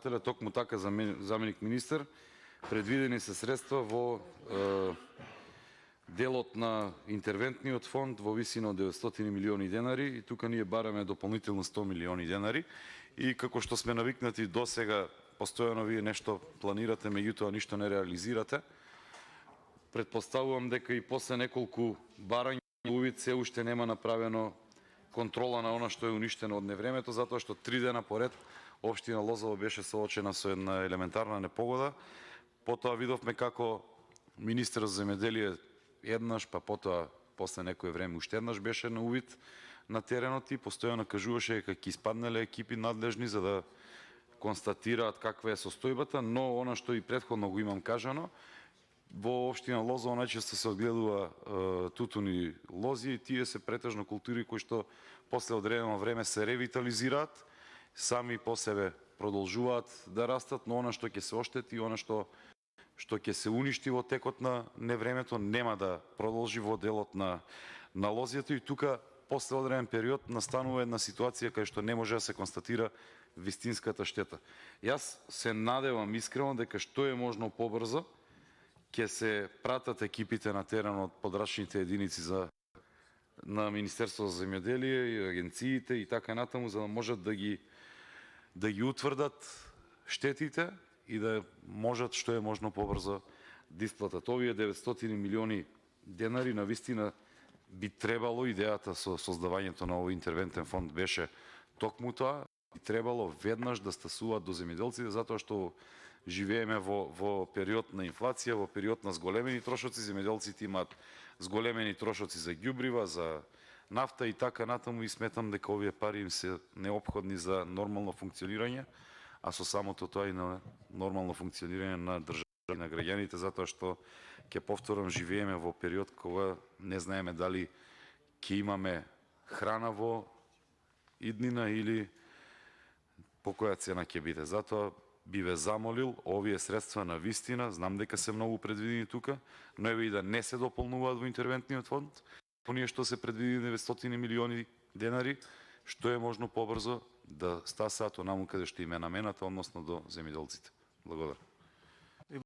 Токму така, заменик министер, предвидени се средства во делот на интервентниот фонд во висина од 900 милиони денари и тука ние бараме дополнително 100 милиони денари и како што сме навикнати до сега, постојано вие нешто планирате, меѓутоа ништо не реализирате. Предпоставувам дека и после неколку барања увид се уште нема направено контрола на она што е уништено од невремето, затоа што 3 дена поред општина Лозово беше соочена со една елементарна непогода. Потоа видовме како министерот за земјоделие еднаш, па потоа после некое време уште еднаш беше на увид на теренот и постојано кажуваше дека ќе испаднеле екипи надлежни за да констатираат каква е состојбата, но она што и претходно го имам кажано, во општина Лозово најчесто се одгледува тутуни лози и тие се претежно култури кои што после одредено време се ревитализираат, сами по себе продолжуваат да растат, но она што ќе се оштети, она што ќе се уништи во текот на невремето нема да продолжи во делот на лозијата и тука после одреден период настанува една ситуација кај што не може да се констатира вистинската штета. Јас се надевам искрено дека што е можно побрзо ќе се пратат екипите на теренот, подрачните единици на Министерството за земјоделие и агенциите и така натаму, за да можат да ги утврдат штетите и да можат што е можно побрзо да исплатат. Овие 900 милиони денари навистина би требало, идејата со создавањето на овој интервентен фонд беше токму тоа, би требало веднаш да стасуваат до земјоделците, затоа што живееме во период на инфлација, во период на зголемени трошоци, земјоделците имаат зголемени трошоци за ѓубрива, за нафта и така натаму и сметам дека овие пари им се неопходни за нормално функционирање, а со самото тоа и на нормално функционирање на државата и на граѓаните, затоа што, ќе повторам, живееме во период кога не знаеме дали ќе имаме храна во иднина или по која цена ќе биде. Затоа би ве замолил овие средства на вистина, знам дека се многу предвидени тука, но еве и да не се дополнуваат во интервентниот фонд, оние што се предвидени 900 милиони денари, што е можно побрзо да стасаат онаму каде што им е намената, односно до земјоделците. Благодарам.